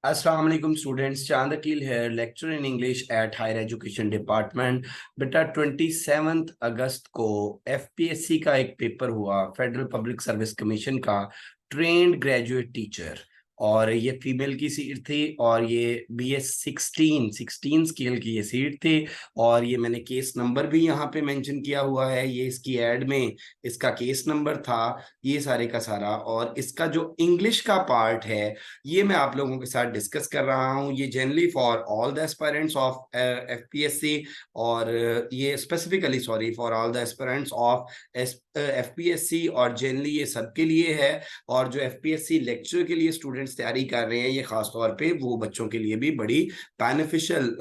अस्सलाम वालेकुम स्टूडेंट्स, चांद अकील है, lecture in English at higher education department. बेटा 27 अगस्त को एफपीएससी का एक पेपर हुआ, फेडरल पब्लिक सर्विस कमीशन का, ट्रेंड ग्रेजुएट टीचर। और ये फीमेल की सीट थी और ये BS 16 स्केल की ये सीट थी। और ये मैंने केस नंबर भी यहाँ पे मेंशन किया हुआ है, ये इसकी ऐड में इसका केस नंबर था, ये सारे का सारा। और इसका जो इंग्लिश का पार्ट है ये मैं आप लोगों के साथ डिस्कस कर रहा हूँ। ये generally for all the aspirants of FPSC, और ये specifically sorry for all the aspirants of FPSC, और जनरली ये सबके लिए है। और जो एफपीएससी लेक्चर के लिए स्टूडेंट्स तैयारी कर रहे हैं, ये खास तौर पे वो बच्चों के लिए भी बड़ी बेनिफिशियल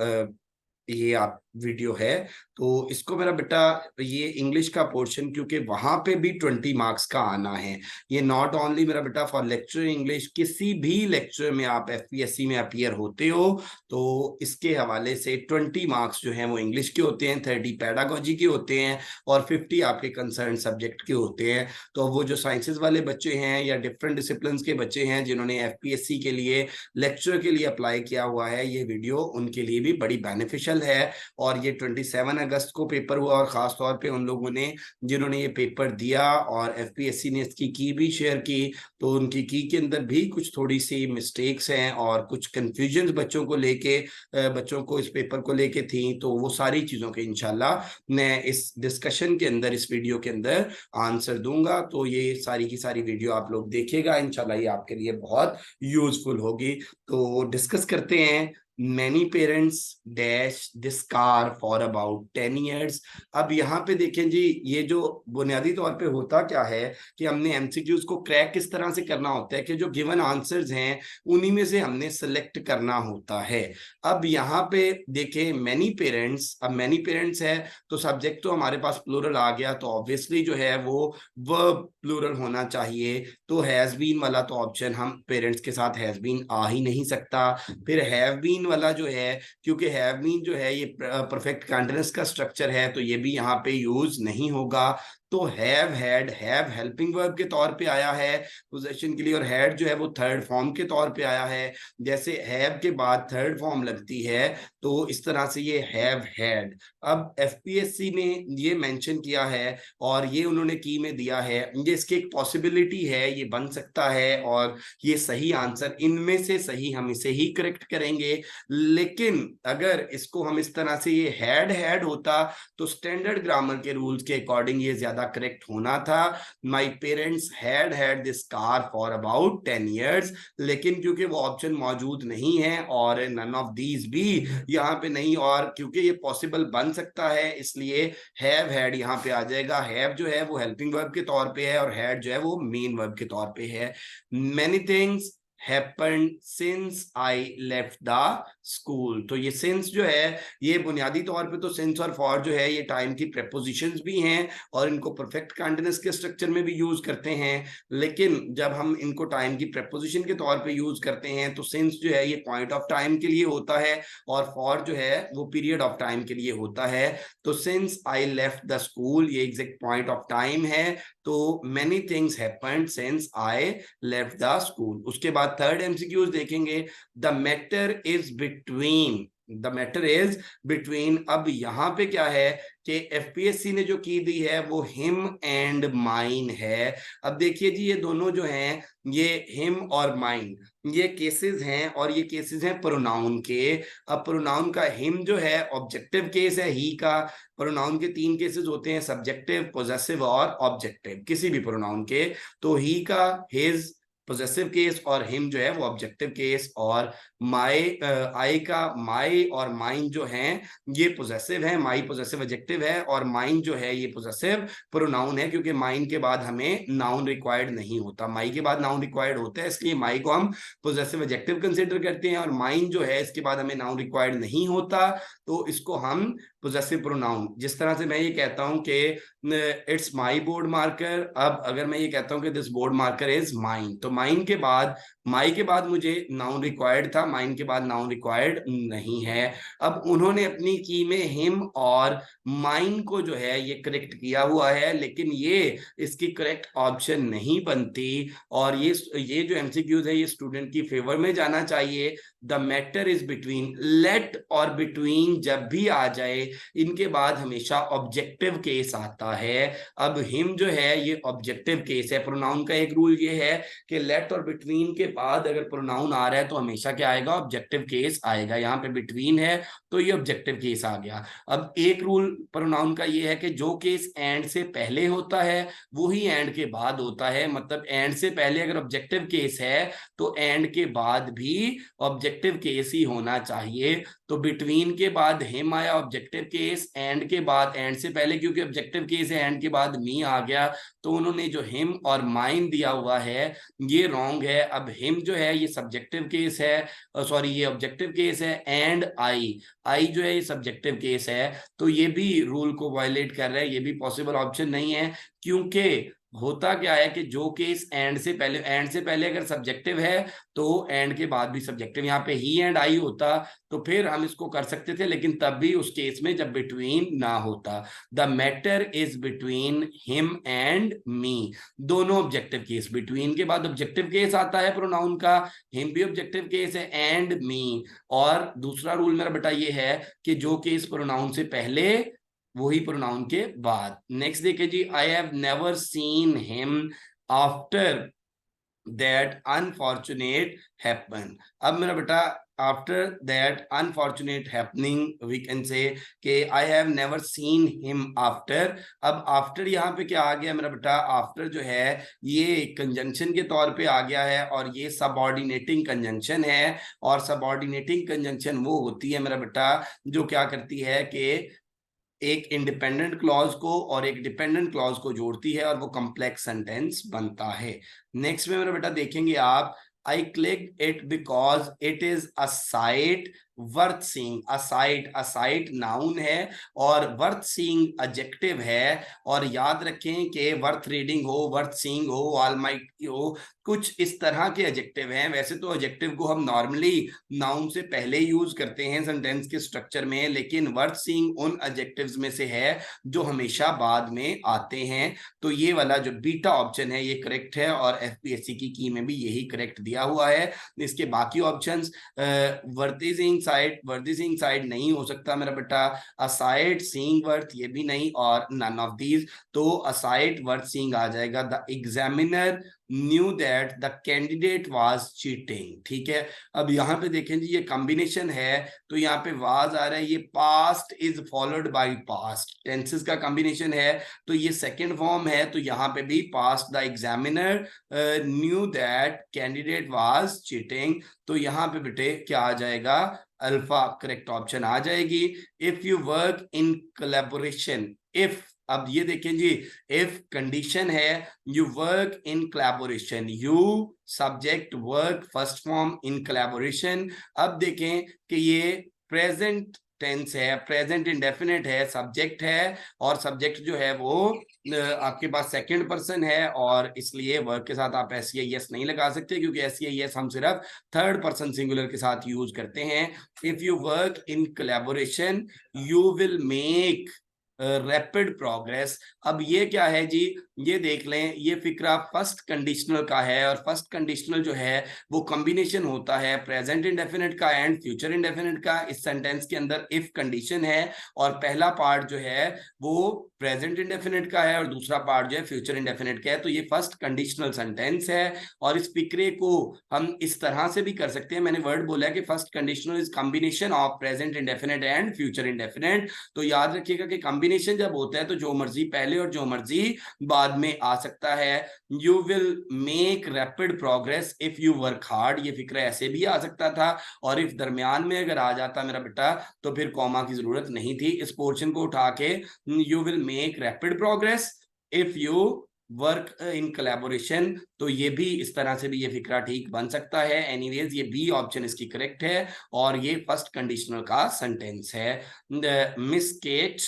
ये आप वीडियो है। तो इसको मेरा बेटा, ये इंग्लिश का पोर्शन, क्योंकि वहां पे भी 20 मार्क्स का आना है। ये नॉट ओनली मेरा बेटा फॉर लेक्चर इंग्लिश, किसी भी लेक्चर में आप एफपीएससी में अपीयर होते हो तो इसके हवाले से 20 मार्क्स जो हैं वो इंग्लिश के होते हैं, 30 पैडागोजी के होते हैं और 50 आपके कंसर्न सब्जेक्ट के होते हैं। तो वो जो साइंसेज वाले बच्चे हैं या डिफरेंट डिसिप्लिन के बच्चे हैं जिन्होंने एफपीएससी के लिए लेक्चर के लिए अप्लाई किया हुआ है, ये वीडियो उनके लिए भी बड़ी बेनिफिशियल है। और ये 27 अगस्त को पेपर हुआ, और खास तौर पे उन लोगों ने जिन्होंने ये पेपर दिया और एफपीएससी ने इसकी की भी शेयर की, तो उनकी की के अंदर भी कुछ थोड़ी सी मिस्टेक्स हैं और कुछ कंफ्यूजन बच्चों को लेके, बच्चों को इस पेपर को लेके थी। तो वो सारी चीजों के इंशाल्लाह मैं इस डिस्कशन के अंदर, इस वीडियो के अंदर आंसर दूंगा। तो ये सारी की सारी वीडियो आप लोग देखिएगा, इंशाल्लाह ये आपके लिए बहुत यूजफुल होगी। तो डिस्कस करते हैं। Many parents dash this car for about 10 years। अब यहाँ पे देखें जी, ये जो बुनियादी तौर पे होता क्या है कि हमने एमसीक्यूज को क्रैक किस तरह से करना होता है कि जो गिवन आंसर्स हैं उन्हीं में से हमने सेलेक्ट करना होता है। अब यहाँ पे देखें मैनी पेरेंट्स, अब मैनी पेरेंट्स है तो सब्जेक्ट तो हमारे पास प्लूरल आ गया, तो ऑब्वियसली जो है वो वर्ब प्लूरल होना चाहिए। तो हैज बीन वाला तो ऑप्शन हम पेरेंट्स के साथ हैज बीन आ ही नहीं सकता। फिर हैव बीन वाला जो है, क्योंकि हैव बीन जो है ये परफेक्ट कंटीन्यूअस का स्ट्रक्चर है, तो ये भी यहाँ पे यूज नहीं होगा। तो have had, have helping verb के तौर पे आया है पोजीशन के लिए, और हैड जो है वो थर्ड फॉर्म के तौर पे आया है। जैसे हैव के बाद थर्ड फॉर्म लगती है तो इस तरह से ये हैव हैड। अब एफपीएससी ने ये मेंशन किया है और ये उन्होंने की में दिया है, ये इसकी एक पॉसिबिलिटी है, ये बन सकता है और ये सही आंसर इनमें से सही, हम इसे ही करेक्ट करेंगे। लेकिन अगर इसको हम इस तरह से ये हैड होता तो स्टैंडर्ड ग्रामर के रूल्स के अकॉर्डिंग ये ज्यादा करेक्ट होना था। My parents had this car for about 10 years। लेकिन क्योंकि वो ऑप्शन मौजूद नहीं है और नन ऑफ दीज भी यहाँ पे नहीं, और क्योंकि ये पॉसिबल बन सकता है इसलिए हैव हैड यहाँ पे आ जाएगा। हैव जो है वो हेल्पिंग वर्ब के तौर पे है और हैड जो है वो मेन वर्ब के तौर पे है। Many things happened since I left the school। तो ये since जो है ये बुनियादी तौर पे तो since और for जो है ये टाइम की prepositions भी हैं और इनको परफेक्ट कंटीन्यूअस के स्ट्रक्चर में भी यूज करते हैं। लेकिन जब हम इनको टाइम की preposition के तौर पे यूज करते हैं तो since जो है ये पॉइंट ऑफ टाइम के लिए होता है और for जो है वो पीरियड ऑफ टाइम के लिए होता है। तो since I left the school ये एग्जैक्ट पॉइंट ऑफ टाइम है। तो many things happened since I left the school। उसके बाद थर्ड एमसीक्यूज देखेंगे। The matter is between, the matter is between. अब यहाँ पे क्या है कि एफपीएससी ने जो की दी है वो हिम एंड माइन है। अब देखिए जी, ये दोनों जो हैं ये हिम और माइन ये केसेस हैं और ये केसेस हैं प्रोनाउन के। अब प्रोनाउन का हिम जो है ऑब्जेक्टिव केस है ही का। प्रोनाउन के 3 केसेस होते हैं, सब्जेक्टिव, पोजेसिव और ऑब्जेक्टिव, किसी भी प्रोनाउन के। तो ही का हिज पोजेसिव केस और हिम जो है वो ऑब्जेक्टिव केस, और माई आई का माई और माइन जो हैं ये पोजेसिव है। माई पोजेसिव एडजेक्टिव है और माइन जो है ये पोजेसिव प्रोनाउन है, क्योंकि माइन के बाद हमें नाउन रिक्वायर्ड नहीं होता, माई के बाद नाउन रिक्वायर्ड होता है, इसलिए माई को हम पोजेसिव एडजेक्टिव कंसिडर करते हैं। और माइन जो है इसके बाद हमें नाउन रिक्वायर्ड नहीं होता तो इसको हम पोजेसिव प्रोनाउन। जिस तरह से मैं ये कहता हूं कि इट्स माई बोर्ड मार्कर, अब अगर मैं ये कहता हूं कि this board marker is mine, तो माइन के बाद, माई के बाद मुझे नाउन रिक्वायर्ड था, माइन के बाद नाउन रिक्वायर्ड नहीं है। अब उन्होंने अपनी की में हिम और माइन को जो है ये करेक्ट किया हुआ है, लेकिन ये इसकी करेक्ट ऑप्शन नहीं बनती। और ये जो एमसीक्यूज है ये स्टूडेंट की फेवर में जाना चाहिए। The matter is between, let और बिटवीन जब भी आ जाए इनके बाद हमेशा ऑब्जेक्टिव केस आता है। अब हिम जो है ये ऑब्जेक्टिव केस है। प्रोनाउन का एक रूल ये है कि लेट और बिटवीन के बाद अगर प्रोनाउन आ रहा है तो हमेशा क्या आएगा, ऑब्जेक्टिव केस आएगा। यहाँ पे बिटवीन है तो ये ऑब्जेक्टिव केस आ गया। अब एक रूल प्रोनाउन का ये है कि जो केस एंड से पहले होता है वो ही एंड के बाद होता है। मतलब एंड से पहले अगर ऑब्जेक्टिव केस है तो एंड के बाद भी ऑब्जेक्टिव केस ही होना चाहिए। तो बिटवीन के बाद हिम आया ऑब्जेक्टिव केस, एंड के बाद, एंड से पहले क्योंकि ऑब्जेक्टिव केस है, एंड के बाद मी आ गया। तो उन्होंने जो हिम और माइन दिया हुआ है ये रॉन्ग है। अब हिम जो है ये सब्जेक्टिव केस है, सॉरी ये ऑब्जेक्टिव केस है, एंड आई जो है ये सब्जेक्टिव केस है। तो ये भी रूल को वायलेट कर रहा है, ये भी पॉसिबल ऑप्शन नहीं है। क्योंकि होता क्या है कि जो केस एंड से पहले अगर सब्जेक्टिव है तो एंड के बाद भी सब्जेक्टिव, यहाँ पे ही एंड आई होता तो फिर हम इसको कर सकते थे, लेकिन तब भी उस केस में जब बिटवीन ना होता। The matter is between him and me, दोनों ऑब्जेक्टिव केस। बिटवीन के बाद ऑब्जेक्टिव केस आता है प्रोनाउन का, हिम भी ऑब्जेक्टिव केस है, एंड मी। और दूसरा रूल मेरा बेटा ये है कि जो केस प्रोनाउन से पहले वही प्रोनाउन के बाद। नेक्स्ट देखिए जी, I have never seen him after that unfortunate happen. अब मेरा बेटा after that unfortunate happening we can say कि I have never seen him after. अब आफ्टर यहाँ पे क्या आ गया मेरा बेटा, आफ्टर जो है ये कंजंक्शन के तौर पे आ गया है और ये सबऑर्डिनेटिंग कंजंक्शन है। और सबऑर्डिनेटिंग कंजंक्शन वो होती है मेरा बेटा जो क्या करती है कि एक इंडिपेंडेंट क्लॉज को और एक डिपेंडेंट क्लॉज को जोड़ती है और वो कॉम्प्लेक्स सेंटेंस बनता है। नेक्स्ट में मेरा बेटा देखेंगे आप, I clicked it because it is a sight worth seeing। a sight noun है और worth seeing adjective है। और याद रखें कि worth reading हो, worth seeing हो, almighty हो, कुछ इस तरह के एडजेक्टिव हैं। वैसे तो एडजेक्टिव को हम नॉर्मली नाउन से पहले यूज करते हैं सेंटेंस के स्ट्रक्चर में, लेकिन वर्थ सीइंग उन एडजेक्टिव्स में से है जो हमेशा बाद में आते हैं। तो ये वाला जो बीटा ऑप्शन है ये करेक्ट है और एफपीएससी की में भी यही करेक्ट दिया हुआ है। इसके बाकी ऑप्शंस वर्दी सीइंग साइड नहीं हो सकता मेरा बेटा, असाइड सीइंग वर्थ ये भी नहीं, और नन ऑफ दीज। तो असाइड वर्थ सीइंग आ जाएगा। The examiner knew that the candidate was cheating. ठीक है, अब यहाँ पे देखें जी ये कॉम्बिनेशन है तो यहाँ पे वाज आ रहा है, ये past is followed by past tenses का कॉम्बिनेशन है तो ये सेकंड फॉर्म है। तो यहाँ पे भी past the examiner knew that candidate was cheating. तो यहाँ पे बेटे क्या आ जाएगा, अल्फा करेक्ट ऑप्शन आ जाएगी। If you work in collaboration, if, अब ये देखें जी, इफ कंडीशन है you work in collaboration, you subject work first form in collaboration. अब देखें कि ये प्रेजेंट टेंस है, प्रेजेंट इंडेफिनिट है, सब्जेक्ट है और सब्जेक्ट जो है वो आपके पास सेकंड पर्सन है और इसलिए वर्क के साथ आप एस नहीं लगा सकते क्योंकि एस हम सिर्फ थर्ड पर्सन सिंगुलर के साथ यूज करते हैं। If you work in collaboration you will make rapid progress. अब ये क्या है जी, ये देख लें, ये फिक्रा फर्स्ट कंडीशनल का है और फर्स्ट कंडीशनल जो है वो कॉम्बिनेशन होता है प्रेजेंट इंडेफिनिट का एंड फ्यूचर इंडेफिनिट का। इस सेंटेंस के अंदर इफ कंडीशन है और पहला पार्ट जो है वो प्रेजेंट इंडेफिनिट का है और दूसरा पार्ट जो है फ्यूचर इंडेफिनिट का है। तो ये फर्स्ट कंडीशनल सेंटेंस है और इस फिक्रे को हम इस तरह से भी कर सकते हैं। मैंने वर्ड बोला है कि first conditional is combination of present indefinite and future indefinite. तो याद रखिएगा कि कॉम्बिनेशन जब होता है तो जो मर्जी पहले और जो मर्जी बाद में आ सकता है। You will make rapid progress if you work hard, ये फिक्र ऐसे भी आ सकता था और इफ दरमियान में अगर आ जाता मेरा बेटा तो फिर कॉमा की जरूरत नहीं थी। इस पोर्शन को उठा के you will make rapid progress if you work in collaboration, तो ये भी इस तरह से भी ये फिक्रा ठीक बन सकता है। एनीवेज ये बी ऑप्शन इसकी करेक्ट है और ये फर्स्ट कंडीशनल का सेंटेंस है। Miss Kate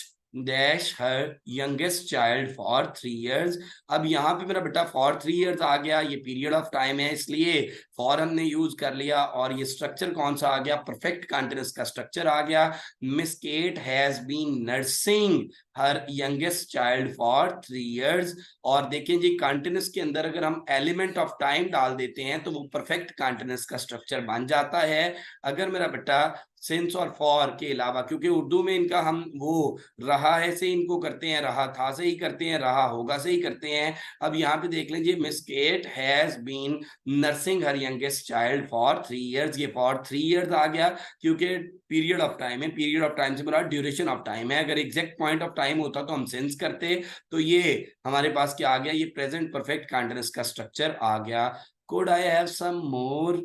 dash her youngest child for 3 years। अब यहाँ पे मेरा बेटा फॉर 3 years आ गया, ये पीरियड ऑफ टाइम है इसलिए फॉर हमने यूज कर लिया। और ये स्ट्रक्चर कौन सा आ गया, परफेक्ट कंटीन्यूअस का स्ट्रक्चर आ गया। Miss Kate has been nursing her youngest child for 3 years। और देखें जी कंटीन्यूअस के अंदर अगर हम एलिमेंट ऑफ टाइम डाल देते हैं तो वो परफेक्ट कंटीन्यूअस का स्ट्रक्चर बन जाता है। अगर मेरा बेटा सिंस और फॉर के अलावा, क्योंकि उर्दू में इनका हम वो रहा है से इनको करते हैं, रहा था से ही करते हैं, रहा होगा से ही करते हैं। अब यहाँ पे देख लीजिए, Miss Kate has been nursing her youngest child for 3 years। ये फॉर 3 years आ गया क्योंकि पीरियड ऑफ टाइम है, पीरियड ऑफ टाइम से बड़ा ड्यूरेशन ऑफ टाइम है। अगर एग्जैक्ट पॉइंट ऑफ टाइम होता तो हम सेंस करते, तो ये हमारे पास क्या आ गया, ये प्रेजेंट परफेक्ट कंटीन्यूअस का स्ट्रक्चर आ गया। Could I have some more,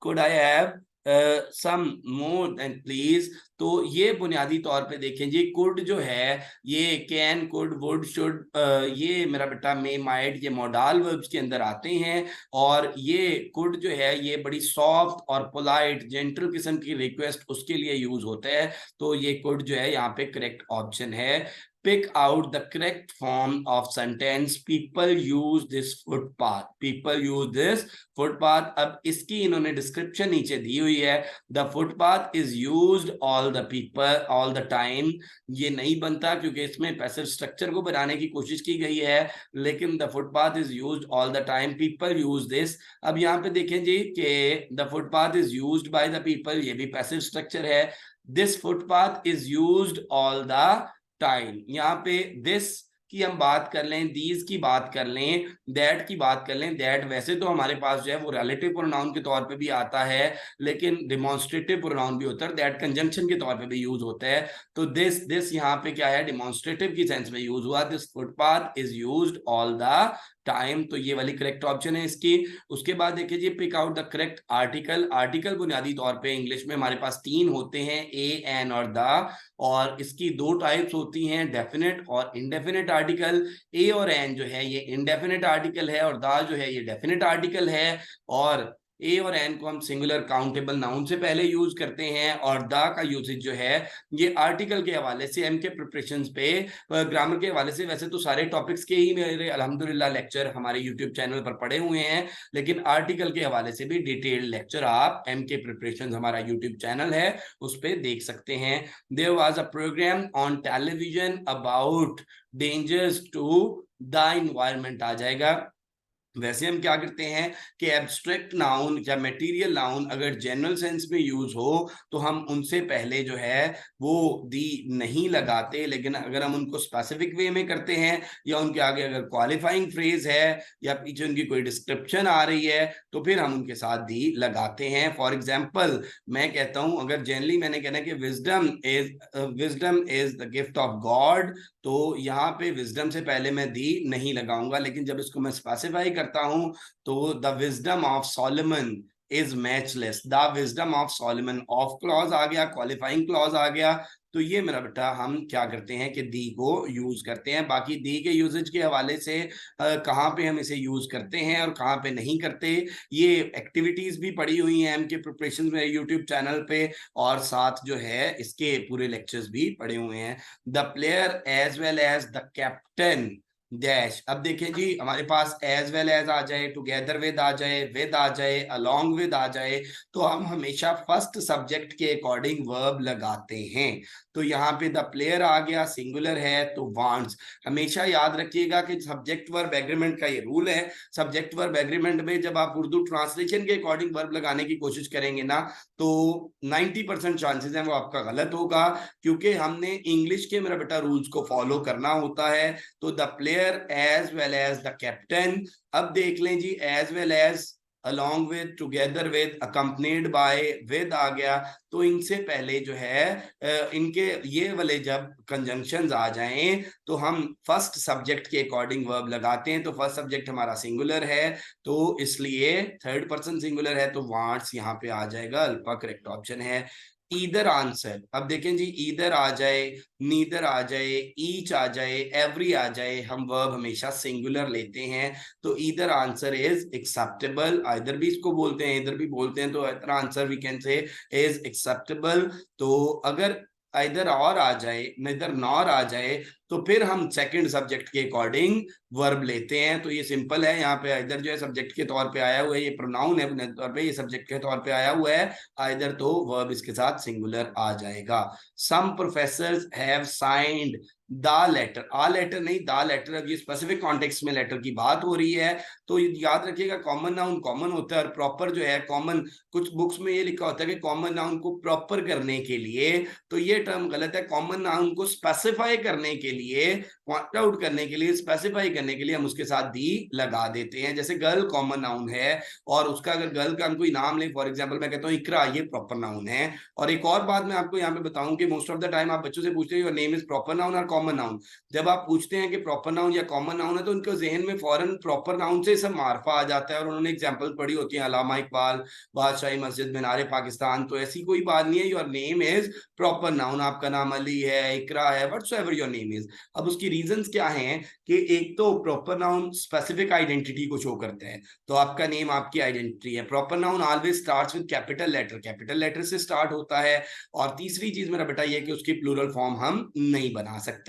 could I have some more then please. तो ये बुनियादी तौर पे देखें जी, कुड जो है ये कैन, कुड, वुड, शुड, ये मेरा बेटा मे, माइट, ये मॉडल वर्ब्स के अंदर आते हैं। और ये कुड जो है ये बड़ी सॉफ्ट और पोलाइट जेंटल किस्म की रिक्वेस्ट उसके लिए यूज होता है। तो ये कुड जो है यहाँ पे करेक्ट ऑप्शन है। Pick out the correct form of sentence, people use this footpath, people use this footpath। अब इसकी इन्होंने डिस्क्रिप्शन नीचे दी हुई है, the footpath is used all the people all the time। ये नहीं बनता क्योंकि इसमें पैसिव स्ट्रक्चर को बनाने की कोशिश की गई है, लेकिन the footpath is used all the time, people use this। अब यहाँ पे देखें जी कि the footpath is used by the people, ये भी पैसिव स्ट्रक्चर है। this footpath is used all the time, यहाँ पे दिस की हम बात कर लें, दीज की बात कर लें, दैट की बात कर लें। दैट वैसे तो हमारे पास जो है वो रिलेटिव प्रोनाउन के तौर पे भी आता है, लेकिन डिमॉन्स्ट्रेटिव प्रोनाउन भी होता है, दैट कंजंक्शन के तौर पे भी यूज होता है। तो दिस यहाँ पे क्या है, डिमॉन्स्ट्रेटिव की सेंस में यूज हुआ। This footpath is used all the time, तो ये वाली करेक्ट ऑप्शन है इसकी। उसके बाद देखिए जी, pick out the correct article. Article बुनियादी तौर पे इंग्लिश में हमारे पास 3 होते हैं, ए, एन और द। और इसकी 2 टाइप्स होती हैं, डेफिनेट और इनडेफिनेट आर्टिकल। ए और एन जो है ये इनडेफिनेट आर्टिकल है, और द जो है ये डेफिनेट आर्टिकल है। और ए और एन को हम सिंगुलर काउंटेबल नाउन से पहले यूज करते हैं, और द का यूसेज जो है ये आर्टिकल के हवाले से, एम के प्रिपरेशंस पे, ग्रामर के हवाले से। वैसे तो सारे टॉपिक्स के ही मेरे अल्हम्दुलिल्लाह लेक्चर हमारे यूट्यूब चैनल पर पड़े हुए हैं, लेकिन आर्टिकल के हवाले से भी डिटेल्ड लेक्चर आप एम के प्रिपरेशंस हमारा यूट्यूब चैनल है उस पर देख सकते हैं। There was a programme on television about dangers to the environment आ जाएगा। वैसे हम क्या करते हैं कि एब्स्ट्रैक्ट नाउन या मटेरियल नाउन अगर जनरल सेंस में यूज हो तो हम उनसे पहले जो है वो दी नहीं लगाते, लेकिन अगर हम उनको स्पेसिफिक वे में करते हैं या उनके आगे अगर क्वालिफाइंग फ्रेज है या पीछे उनकी कोई डिस्क्रिप्शन आ रही है तो फिर हम उनके साथ दी लगाते हैं। फॉर एग्जाम्पल मैं कहता हूं, अगर जनरली मैंने कहना है कि wisdom is the gift of God, तो यहाँ पे विजडम से पहले मैं दी नहीं लगाऊंगा, लेकिन जब इसको मैं स्पेसिफाई करता हूं तो the wisdom of Solomon is matchless, the wisdom of Solomon, of clause आ गया, क्वालिफाइंग क्लॉज आ गया। तो ये मेरा बेटा हम क्या करते हैं कि दी को यूज करते हैं। बाकी दी के यूजेज के हवाले से कहाँ पे हम इसे यूज करते हैं और कहाँ पे नहीं करते, ये एक्टिविटीज भी पड़ी हुई हैं एम के प्रिपरेशन में यूट्यूब चैनल पे, और साथ जो है इसके पूरे लेक्चर्स भी पड़े हुए हैं। The player as well as the captain dash. अब देखें जी, हमारे पास एज वेल एज आ जाए, टुगेदर विद आ जाए, विद आ जाए, अलोंग विद आ जाए, तो हम हमेशा फर्स्ट सब्जेक्ट के अकॉर्डिंग वर्ब लगाते हैं। तो यहाँ पे द प्लेयर आ गया, सिंगुलर है तो वांट्स। हमेशा याद रखिएगा कि सब्जेक्ट वर्ब एग्रीमेंट का ये रूल है। सब्जेक्ट वर्ब एग्रीमेंट में जब आप उर्दू ट्रांसलेशन के अकॉर्डिंग वर्ब लगाने की कोशिश करेंगे ना, तो 90% चांसेस हैं वो आपका गलत होगा, क्योंकि हमने इंग्लिश के मेरा बेटा रूल्स को फॉलो करना होता है। तो the player as well as the captain. अब देख लें जी, as well as, along with, together with, accompanied by, with आ गया। तो इनसे पहले जो है इनके ये वाले जब कंजंक्शंस आ जाएं तो हम फर्स्ट सब्जेक्ट के अकॉर्डिंग वर्ब लगाते हैं। तो फर्स्ट सब्जेक्ट हमारा सिंगुलर है तो इसलिए थर्ड पर्सन सिंगुलर है, तो वांट्स यहाँ पे आ जाएगा, अल्फा करेक्ट ऑप्शन है। ईदर आंसर, अब देखें जी, ईदर आ जाए, नीदर आ जाए, ईच आ जाए, एवरी आ जाए, हम वर्ब हमेशा सिंगुलर लेते हैं। तो ईदर आंसर इज एक्सेप्टेबल, इधर भी इसको बोलते हैं इधर भी बोलते हैं, तो इधर answer we can say is acceptable. तो अगर इधर और आ जाए, इधर नॉर आ जाए, तो फिर हम सेकंड सब्जेक्ट के अकॉर्डिंग वर्ब लेते हैं। तो ये सिंपल है, यहाँ पे इधर जो है सब्जेक्ट के तौर पे आया हुआ है, ये प्रोनाउन है अपने तौर पे, ये सब्जेक्ट के तौर पे आया हुआ है, इधर तो वर्ब इसके साथ सिंगुलर आ जाएगा। Some professors have signed the letter, a letter नहीं द लेटर, अब ये स्पेसिफिक कॉन्टेक्स्ट में लेटर की बात हो रही है। तो याद रखिएगा कॉमन नाउन कॉमन होता है और प्रॉपर जो है कॉमन, कुछ बुक्स में ये लिखा होता है कि कॉमन नाउन को प्रॉपर करने के लिए, तो ये टर्म गलत है। कॉमन नाउन को स्पेसिफाई करने के लिए, पॉइंट आउट करने के लिए, स्पेसिफाई करने के लिए हम उसके साथ दी लगा देते हैं। जैसे गर्ल कॉमन नाउन है और उसका अगर गर्ल का हम कोई नाम ले, फॉर एग्जांपल मैं कहता हूँ इकरा, ये प्रॉपर नाउन है। और एक और बात मैं आपको यहाँ पे बताऊं कि मोस्ट ऑफ द टाइम आप बच्चों से पूछते हैं your name is proper noun और कॉमन नाउन। जब आप पूछते हैं कि प्रॉपर नाउन या कॉमन नाउन है, तो उनके जहन में फौरन प्रॉपर नाउन से सब मार्फा आ जाता है और उन्होंने एग्जाम्पल पढ़ी होती है, अलामा इकबाल, बादशाही मस्जिद, मीनारे पाकिस्तान। तो ऐसी कोई बात नहीं है, your name is proper noun, आपका नाम अली है, इकरा है, व्हाटसोएवर योर नेम इज। अब उसकी रीजंस क्या हैं कि एक तो प्रॉपर नाउन स्पेसिफिक आइडेंटिटी को शो करते हैं, तो आपका नेम आपकी आइडेंटिटी है। Proper noun always starts with capital letter से स्टार्ट होता है। और तीसरी चीज मेरा बेटा ये कि उसकी प्लूरल फॉर्म हम नहीं बना सकते।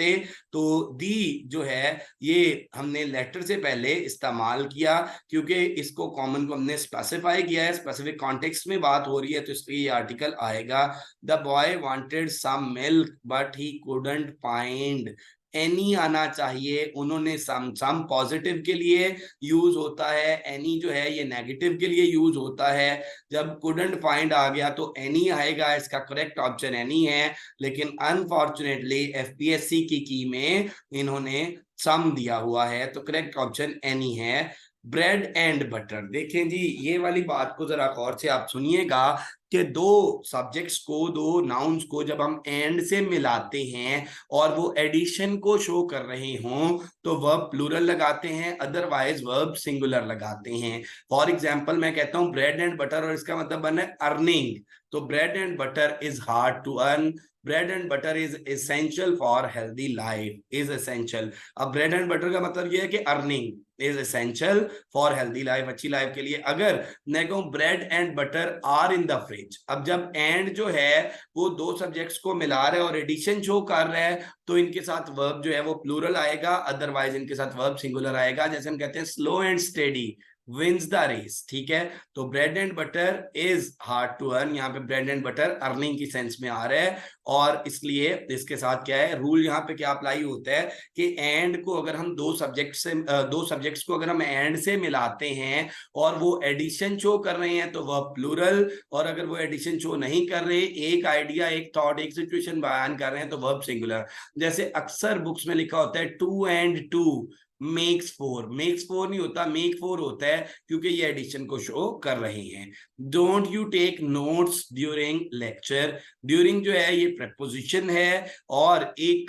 तो दी जो है ये हमने लेटर से पहले इस्तेमाल किया क्योंकि इसको कॉमन को हमने स्पेसिफाई किया है, स्पेसिफिक कॉन्टेक्स्ट में बात हो रही है, तो इसलिए ये आर्टिकल आएगा। The boy wanted some milk but he couldn't find, any आना चाहिए, उन्होंने सम पॉजिटिव के लिए यूज होता है, एनी जो है ये नेगेटिव के लिए यूज होता है। जब कुडंट फाइंड आ गया तो एनी आएगा, इसका करेक्ट ऑप्शन एनी है। लेकिन अनफॉर्चुनेटली एफपीएससी की में इन्होंने सम दिया हुआ है, तो करेक्ट ऑप्शन एनी है। ब्रेड एंड बटर, देखें जी ये वाली बात को जरा गौर से आप सुनिएगा कि दो सब्जेक्ट्स को, दो नाउन्स को जब हम एंड से मिलाते हैं और वो एडिशन को शो कर रहे हों तो वर्ब प्लूरल लगाते हैं, अदरवाइज वर्ब सिंगुलर लगाते हैं। फॉर एग्जांपल मैं कहता हूं ब्रेड एंड बटर और इसका मतलब बना है अर्निंग, तो bread and butter is hard to earn, bread and butter is essential for healthy life, is essential. अब ब्रेड एंड बटर का मतलब ये है कि earning is essential for healthy life, अच्छी लाइफ के लिए। अगर मैं कहूं bread and butter are in the fridge, अब जब एंड जो है वो दो सब्जेक्ट्स को मिला रहा है और एडिशन शो कर रहा है, तो इनके साथ वर्ब जो है वो प्लूरल आएगा, अदरवाइज इनके साथ वर्ब सिंगुलर आएगा। जैसे हम कहते हैं slow and steady wins the race, ठीक है। तो bread and butter is hard to earn, यहाँ पे ब्रेड एंड बटर अर्निंग की सेंस में आ रहा है, और इसलिए इसके साथ क्या है रूल यहाँ पे क्या अप्लाई होता है कि एंड को अगर हम दो सब्जेक्ट्स को अगर हम एंड से मिलाते हैं और वो एडिशन शो कर रहे हैं तो वह प्लूरल, और अगर वो एडिशन शो नहीं कर रहे, एक आइडिया, एक थॉट, एक सिचुएशन बयान कर रहे हैं तो वर्ब सिंगुलर। जैसे अक्सर बुक्स में लिखा होता है two and two makes four, makes four नहीं होता, मेक फोर होता है, क्योंकि ये एडिशन को शो कर रहे हैं। Don't you take notes during lecture, during जो है ये प्रपोजिशन है और एक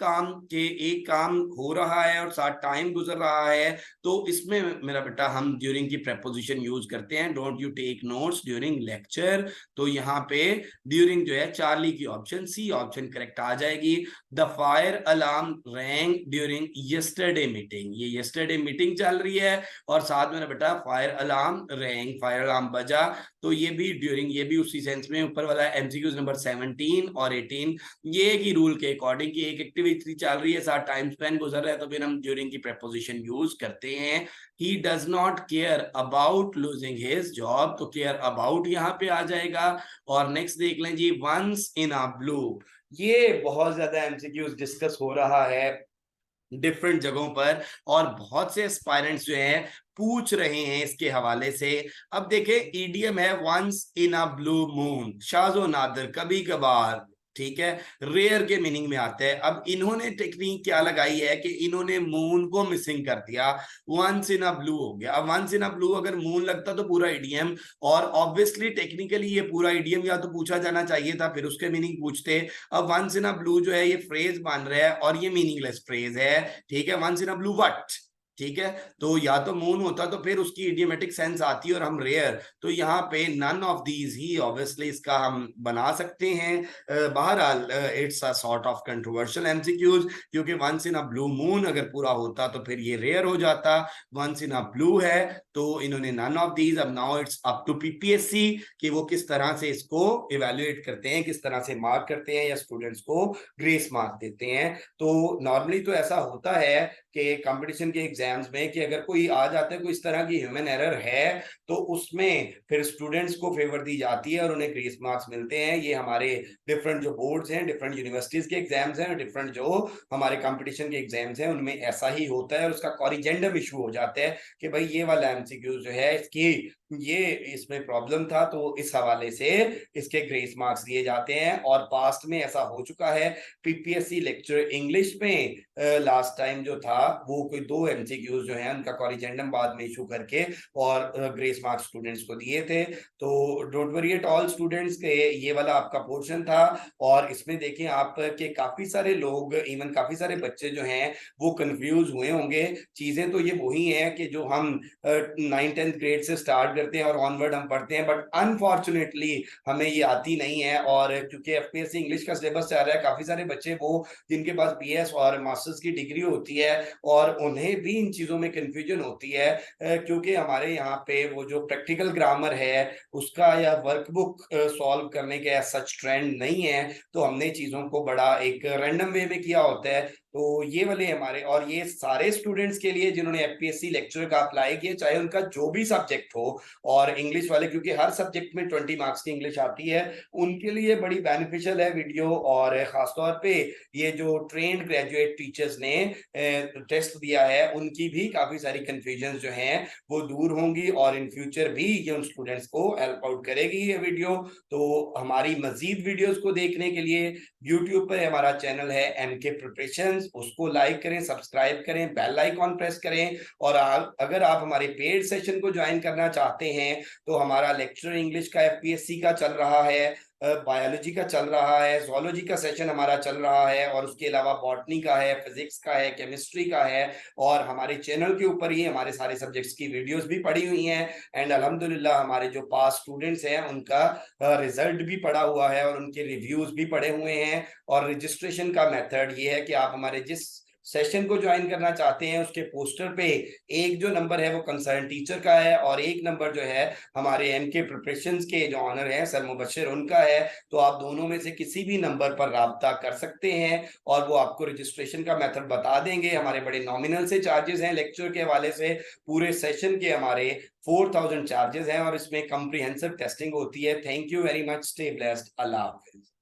काम हो रहा है और साथ टाइम गुजर रहा है, तो इसमें मेरा बेटा हम ड्यूरिंग की प्रपोजिशन यूज करते हैं। Don't you take notes during lecture, तो यहाँ पे ड्यूरिंग जो है चार्ली की ऑप्शन सी ऑप्शन करेक्ट आ जाएगी। The fire alarm rang during yesterday meeting, ये यस्टरडे मीटिंग चल रही है और साथ में बेटा fire alarm rang, fire alarm बजा, तो ये भी ड्यूरिंग, ये भी उसी सेंस में। ऊपर वाला एमसीक्यूज नंबर 17 और 18 ये एक ही रूल के अकॉर्डिंग की एक एक्टिविटी चल रही है, साथ टाइम स्पेन गुजर रहा है, तो फिर हम ड्यूरिंग की प्रपोजिशन यूज करते हैं। He does not care about losing his job, तो केयर अबाउट यहाँ पे आ जाएगा। और नेक्स्ट देख लें जी, वंस इन अ ब्लू, ये बहुत ज्यादा एमसीक्यूज डिस्कस हो रहा है डिफरेंट जगहों पर और बहुत से एस्पायरेंट्स जो हैं पूछ रहे हैं इसके हवाले से। अब देखें ईडीएम है once in a blue moon, शाज़ो नादिर, कभी कभार, ठीक है, रेयर के मीनिंग में आता है। अब इन्होंने टेक्निक क्या लगाई है कि इन्होंने मून को मिसिंग कर दिया, वंस इन अ ब्लू हो गया। अब वंस इन अ ब्लू अगर मून लगता तो पूरा इडियम, और ऑब्वियसली टेक्निकली ये पूरा इडियम या तो पूछा जाना चाहिए था, फिर उसके मीनिंग पूछते। अब वंस इन अ ब्लू जो है ये फ्रेज बन रहा है और ये मीनिंगलेस फ्रेज है, ठीक है। Once in a blue what, ठीक है, तो या तो मून होता तो फिर उसकी इडियोमेटिक सेंस आती और हम रेयर, तो यहाँ पे नन ऑफ दीज ही ऑब्वियसली इसका हम बना सकते हैं। बहरहाल it's a sort of controversial MCQs, क्योंकि once in a blue moon अगर पूरा होता तो फिर ये रेयर हो जाता, वंस इन अ ब्लू है तो इन्होंने नन ऑफ दीज। अब now it's up to PPSC कि वो किस तरह से इसको इवेल्युएट करते हैं, किस तरह से मार्क करते हैं या स्टूडेंट्स को ग्रेस मार्क देते हैं। तो नॉर्मली तो ऐसा होता है कि कंपटीशन के एग्जाम्स में कि अगर कोई आ जाता है, कोई इस तरह की ह्यूमन एरर है, तो उसमें फिर स्टूडेंट्स को फेवर दी जाती है और उन्हें ग्रेस मार्क्स मिलते हैं। ये हमारे डिफरेंट जो बोर्ड्स हैं, डिफरेंट यूनिवर्सिटीज के एग्जाम्स हैं, डिफरेंट जो हमारे कंपटीशन के एग्जाम्स हैं, उनमें ऐसा ही होता है और उसका कॉरिजेंडम इशू हो जाता है कि भाई ये वाला एमसीक्यू जो है इसकी ये इसमें प्रॉब्लम था, तो इस हवाले से इसके ग्रेस मार्क्स दिए जाते हैं। और पास्ट में ऐसा हो चुका है, पीपीएससी लेक्चर इंग्लिश में लास्ट टाइम जो था वो कोई 2 एमसीक्यूज जो है उनका कॉरिजेंडम बाद में इशू करके और ग्रेस मार्क्स स्टूडेंट्स को दिए थे। तो don't worry at all students के ये वाला आपका पोर्शन था। और इसमें देखें आप के काफी सारे लोग, इवन काफी सारे बच्चे जो हैं वो कंफ्यूज हुए होंगे। चीजें तो ये वही हैं कि जो हम 9th-10th ग्रेड से स्टार्ट करते हैं और ऑनवर्ड हम पढ़ते हैं, बट अनफॉर्चुनेटली हमें ये आती नहीं है। और क्योंकि एफपीएससी इंग्लिश का सिलेबस चल रहा है, काफी सारे बच्चे वो जिनके पास बीएस और मास्टर्स की डिग्री होती है और उन्हें भी इन चीजों में कंफ्यूजन होती है, क्योंकि हमारे यहाँ पे वो जो प्रैक्टिकल ग्रामर है उसका या वर्कबुक सॉल्व करने के सच ट्रेंड नहीं है, तो हमने चीजों को बड़ा एक रैंडम वे में किया होता है। तो ये वाले हमारे, और ये सारे स्टूडेंट्स के लिए जिन्होंने एफपीएससी लेक्चर का अप्लाई किया, चाहे उनका जो भी सब्जेक्ट हो, और इंग्लिश वाले क्योंकि हर सब्जेक्ट में 20 मार्क्स की इंग्लिश आती है, उनके लिए बड़ी बेनिफिशियल है वीडियो। और खासतौर पे ये जो ट्रेन्ड ग्रेजुएट टीचर्स ने टेस्ट दिया है उनकी भी काफी सारी कंफ्यूजन जो हैं वो दूर होंगी और इन फ्यूचर भी ये उन स्टूडेंट्स को हेल्प आउट करेगी ये वीडियो। तो हमारी मजीद वीडियोस को देखने के लिए यूट्यूब पर हमारा चैनल है एमके प्रिपरेशंस, उसको लाइक करें, सब्सक्राइब करें, बेल आइकॉन प्रेस करें। और अगर आप हमारे पेड सेशन को ज्वाइन करना चाहते हैं तो हमारा लेक्चर इंग्लिश का एफपीएससी का चल रहा है, बायोलॉजी का चल रहा है, जोलॉजी का सेशन हमारा चल रहा है, और उसके अलावा बॉटनी का है, फिजिक्स का है, केमिस्ट्री का है। और हमारे चैनल के ऊपर ही हमारे सारे सब्जेक्ट्स की वीडियोस भी पड़ी हुई हैं। एंड अल्हम्दुलिल्लाह हमारे जो पास स्टूडेंट्स हैं उनका रिजल्ट भी पड़ा हुआ है और उनके रिव्यूज भी पड़े हुए हैं। और रजिस्ट्रेशन का मेथड ये है कि आप हमारे जिस सेशन को ज्वाइन करना चाहते हैं उसके पोस्टर पे एक जो नंबर है वो कंसर्न टीचर का है और एक नंबर जो है हमारे एमके प्रिपरेशंस के जो ऑनर हैं सर मुबशिर उनका है। तो आप दोनों में से किसी भी नंबर पर राब्ता कर सकते हैं और वो आपको रजिस्ट्रेशन का मेथड बता देंगे। हमारे बड़े नॉमिनल से चार्जेस हैं लेक्चर के हवाले से, पूरे सेशन के हमारे 4000 चार्जेस हैं और इसमें कम्प्रीहेंसिव टेस्टिंग होती है। Thank you very much, stay blessed, Allah Hafiz.